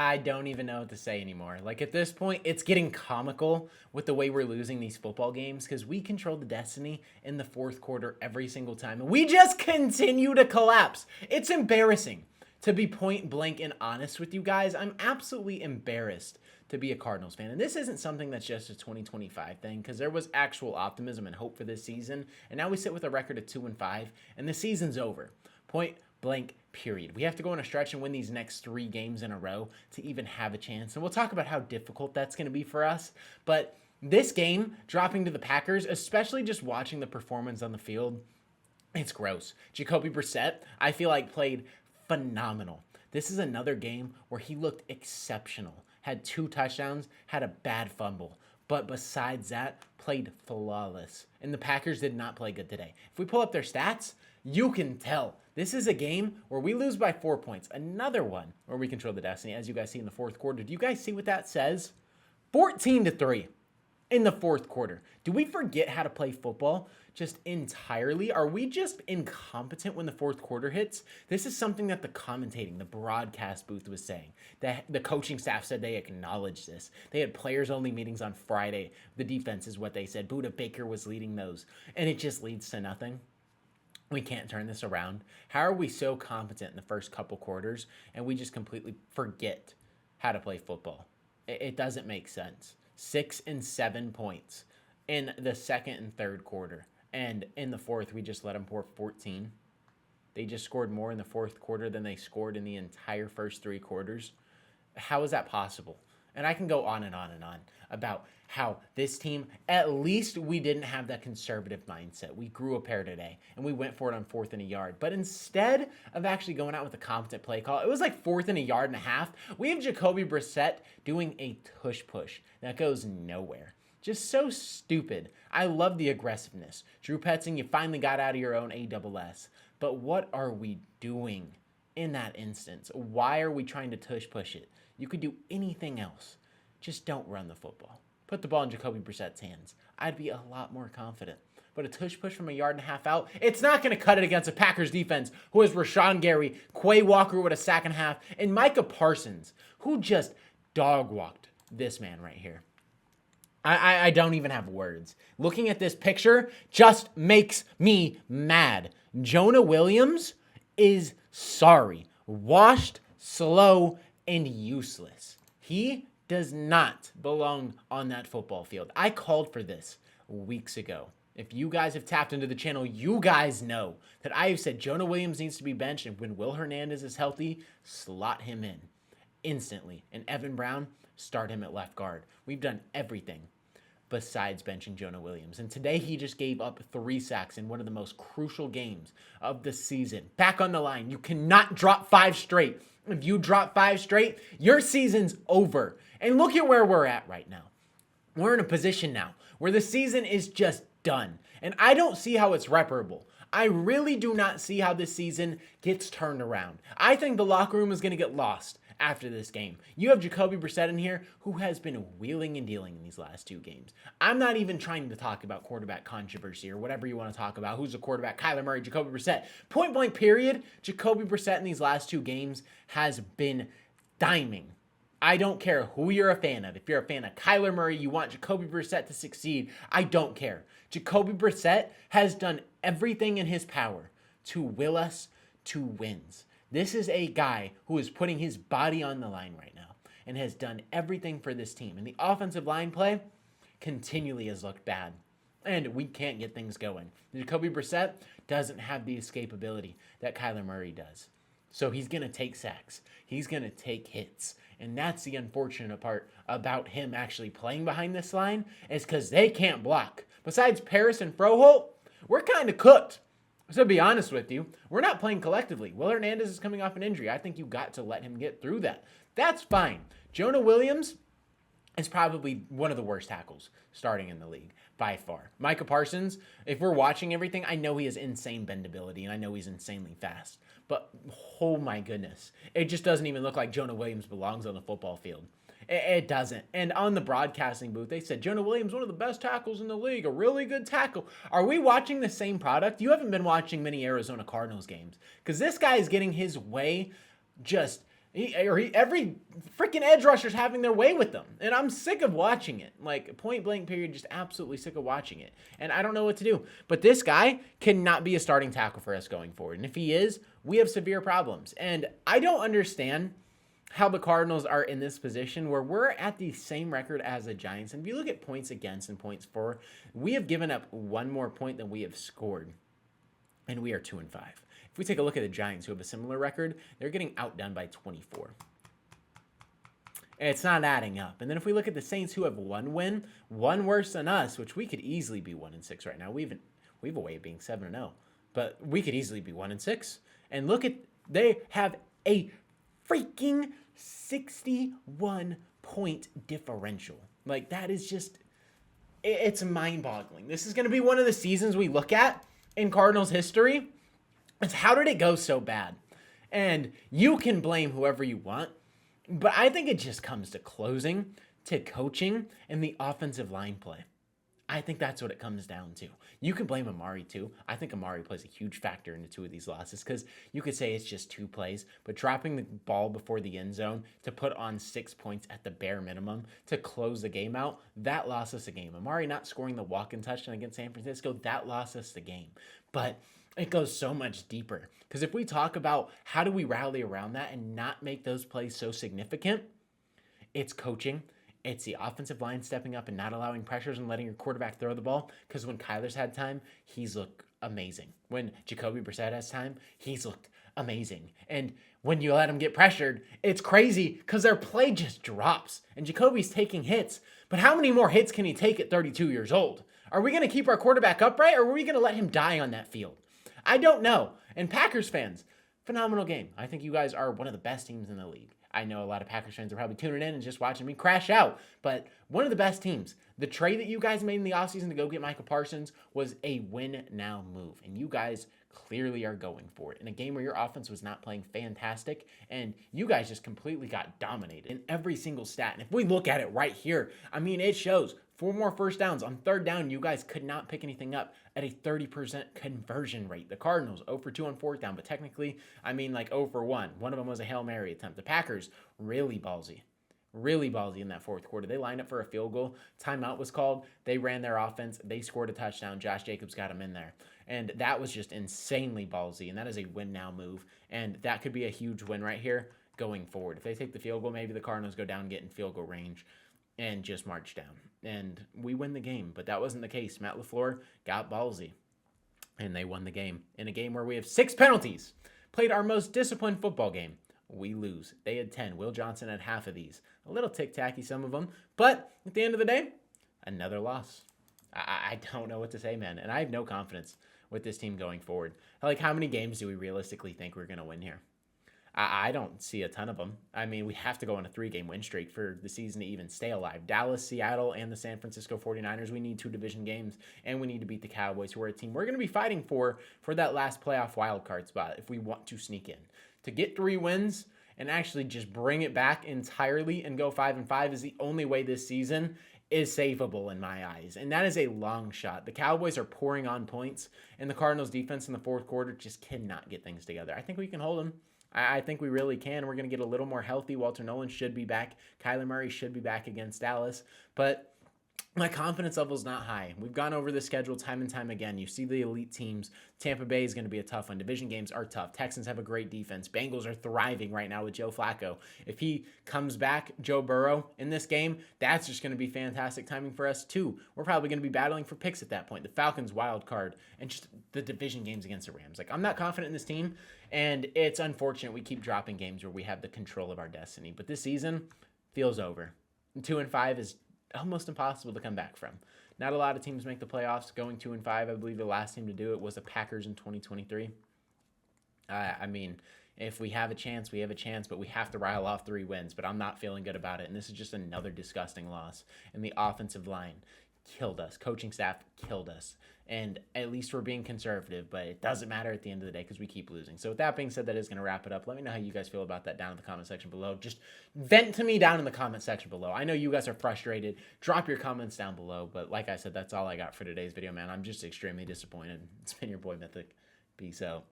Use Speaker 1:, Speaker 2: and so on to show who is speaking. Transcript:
Speaker 1: I don't even know what to say anymore. Like at this point, it's getting comical with the way we're losing these football games because we control the destiny in the fourth quarter every single time. And we just continue to collapse. It's embarrassing. To be point blank and honest with you guys, I'm absolutely embarrassed to be a Cardinals fan. And this isn't something that's just a 2025 thing because there was actual optimism and hope for this season. And now we sit with a record of 2-5 and the season's over. Point blank, period. We have to go on a stretch and win these next 3 games in a row to even have a chance. And we'll talk about how difficult that's going to be for us. But this game, dropping to the Packers, especially just watching the performance on the field, it's gross. Jacoby Brissett, I feel like played phenomenal. This is another game where he looked exceptional. Had 2 touchdowns, had a bad fumble. But besides that, played flawless. And the Packers did not play good today. If we pull up their stats, you can tell. This is a game where we lose by 4 points. Another one where we control the destiny, as you guys see in the fourth quarter. Do you guys see what that says? 14-3 in the fourth quarter. Do we forget how to play football just entirely? Are we just incompetent when the fourth quarter hits? This is something that the broadcast booth was saying. The coaching staff said they acknowledged this. They had players-only meetings on Friday. The defense is what they said. Buda Baker was leading those. And it just leads to nothing. We can't turn this around. How are we so competent in the first couple quarters and we just completely forget how to play football? It doesn't make sense. 6 and 7 points in the second and third quarter. And in the fourth, we just let them pour 14. They just scored more in the fourth quarter than they scored in the entire first 3 quarters. How is that possible? And I can go on and on and on about how this team, at least we didn't have that conservative mindset. We grew a pair today, and we went for it on 4th and a yard. But instead of actually going out with a competent play call, it was like 4th and a yard and a half. We have Jacoby Brissett doing a tush push that goes nowhere. Just so stupid. I love the aggressiveness. Drew Petzing, you finally got out of your own ASS. But what are we doing in that instance? Why are we trying to tush push it? You could do anything else. Just don't run the football. Put the ball in Jacoby Brissett's hands. I'd be a lot more confident. But a tush push from a yard and a half out, it's not going to cut it against a Packers defense who has Rashawn Gary, Quay Walker with a sack and a half, and MICAH Parsons, who just dog-walked this man right here. I don't even have words. Looking at this picture just makes me mad. Jonah Williams is sorry. Washed, slow, and useless. He does not belong on that football field. I called for this weeks ago. If you guys have tapped into the channel, you guys know that I have said Jonah Williams needs to be benched, and when Will Hernandez is healthy, slot him in instantly. And Evan Brown, start him at left guard. We've done everything besides benching Jonah Williams. And today he just gave up 3 sacks in one of the most crucial games of the season. Back on the line. You cannot drop 5 straight. If you drop 5 straight, your season's over. And look at where we're at right now. We're in a position now where the season is just done. And I don't see how it's reparable. I really do not see how this season gets turned around. I think the locker room is going to get lost after this game. You have Jacoby Brissett in here who has been wheeling and dealing in these last 2 games. I'm not even trying to talk about quarterback controversy or whatever you want to talk about. Who's the quarterback? Kyler Murray, Jacoby Brissett. Point blank period, Jacoby Brissett in these last 2 games has been diming. I don't care who you're a fan of. If you're a fan of Kyler Murray, you want Jacoby Brissett to succeed, I don't care. Jacoby Brissett has done everything in his power to will us to wins. This is a guy who is putting his body on the line right now and has done everything for this team. And the offensive line play continually has looked bad. And we can't get things going. Jacoby Brissett doesn't have the escapability that Kyler Murray does. So he's going to take sacks. He's going to take hits. And that's the unfortunate part about him actually playing behind this line is because they can't block. Besides Paris and Froholt, we're kind of cooked. So to be honest with you, we're not playing collectively. Will Hernandez is coming off an injury. I think you got to let him get through that. That's fine. Jonah Williams is probably one of the worst tackles starting in the league by far. MICAH Parsons, if we're watching everything, I know he has insane bendability and I know he's insanely fast. But oh my goodness, it just doesn't even look like Jonah Williams belongs on the football field. It doesn't. And on the broadcasting booth, they said, Jonah Williams, one of the best tackles in the league, a really good tackle. Are we watching the same product? You haven't been watching many Arizona Cardinals games because this guy is getting his way just Every freaking edge rusher's having their way with them. And I'm sick of watching it. Like, point blank period, just absolutely sick of watching it. And I don't know what to do. But this guy cannot be a starting tackle for us going forward. And if he is, we have severe problems. And I don't understand how the Cardinals are in this position where we're at the same record as the Giants. And if you look at points against and points for, we have given up one more point than we have scored. And we are 2-5. If we take a look at the Giants, who have a similar record, they're getting outdone by 24. And it's not adding up. And then if we look at the Saints, who have one win, one worse than us, which we could easily be 1-6 right now. We have a way of being 7-0, but we could easily be 1-6. And look at, they have a freaking 61-point differential. Like, that is just, it's mind-boggling. This is going to be one of the seasons we look at in Cardinals history. It's how did it go so bad? And you can blame whoever you want, but I think it just comes to closing, to coaching, and the offensive line play. I think that's what it comes down to. You can blame Amari too. I think Amari plays a huge factor into two of these losses because you could say it's just 2 plays, but dropping the ball before the end zone to put on 6 points at the bare minimum to close the game out, that lost us a game. Amari not scoring the walk-in touchdown against San Francisco, that lost us the game. But it goes so much deeper because if we talk about how do we rally around that and not make those plays so significant, it's coaching. It's the offensive line stepping up and not allowing pressures and letting your quarterback throw the ball. Because when Kyler's had time, he's looked amazing. When Jacoby Brissett has time, he's looked amazing. And when you let him get pressured, it's crazy because their play just drops. And Jacoby's taking hits. But how many more hits can he take at 32 years old? Are we going to keep our quarterback upright or are we going to let him die on that field? I don't know. And Packers fans, phenomenal game. I think you guys are one of the best teams in the league. I know a lot of Packers fans are probably tuning in and just watching me crash out, but one of the best teams. The trade that you guys made in the offseason to go get MICAH Parsons was a win-now move, and you guys clearly are going for it in a game where your offense was not playing fantastic, and you guys just completely got dominated in every single stat. And if we look at it right here, I mean, it shows 4 more first downs. On third down, you guys could not pick anything up at a 30% conversion rate. The Cardinals, 0 for 2 on fourth down, but technically, I mean like 0 for 1. One of them was a Hail Mary attempt. The Packers, really ballsy in that fourth quarter. They lined up for a field goal. Timeout was called. They ran their offense. They scored a touchdown. Josh Jacobs got them in there. And that was just insanely ballsy, and that is a win-now move. And that could be a huge win right here going forward. If they take the field goal, maybe the Cardinals go down, get in field goal range, and just march down. And we win the game, but that wasn't the case. Matt LaFleur got ballsy, and they won the game. In a game where we have 6 penalties, played our most disciplined football game, we lose. They had 10. Will Johnson had half of these. A little tic-tacky, some of them, but at the end of the day, another loss. I don't know what to say, man, and I have no confidence with this team going forward. Like, how many games do we realistically think we're going to win here? I don't see a ton of them. I mean, we have to go on a 3-game win streak for the season to even stay alive. Dallas, Seattle, and the San Francisco 49ers, we need 2 division games, and we need to beat the Cowboys, who are a team we're going to be fighting for that last playoff wildcard spot if we want to sneak in. To get 3 wins and actually just bring it back entirely and go 5-5 is the only way this season is savable in my eyes, and that is a long shot. The Cowboys are pouring on points, and the Cardinals' defense in the fourth quarter just cannot get things together. I think we can hold them. I think we really can. We're going to get a little more healthy. Walter Nolan should be back. Kyler Murray should be back against Dallas. But my confidence level is not high. We've gone over the schedule time and time again. You see the elite teams. Tampa Bay is going to be a tough one. Division games are tough. Texans have a great defense. Bengals are thriving right now with Joe Flacco. If he comes back, Joe Burrow, in this game, that's just going to be fantastic timing for us too. We're probably going to be battling for picks at that point. The Falcons wild card and just the division games against the Rams. Like, I'm not confident in this team, and it's unfortunate we keep dropping games where we have the control of our destiny. But this season feels over. 2-5 is almost impossible to come back from. Not a lot of teams make the playoffs. Going 2-5, I believe the last team to do it was the Packers in 2023. I mean, if we have a chance, we have a chance, but we have to rile off 3 wins. But I'm not feeling good about it, and this is just another disgusting loss. And the offensive line killed us. Coaching staff killed us. And at least we're being conservative, but it doesn't matter at the end of the day because we keep losing. So with that being said, that is going to wrap it up. Let me know how you guys feel about that down in the comment section below. Just vent to me down in the comment section below. I know you guys are frustrated. Drop your comments down below. But like I said, that's all I got for today's video, man. I'm just extremely disappointed. It's been your boy Mythic. Peace out.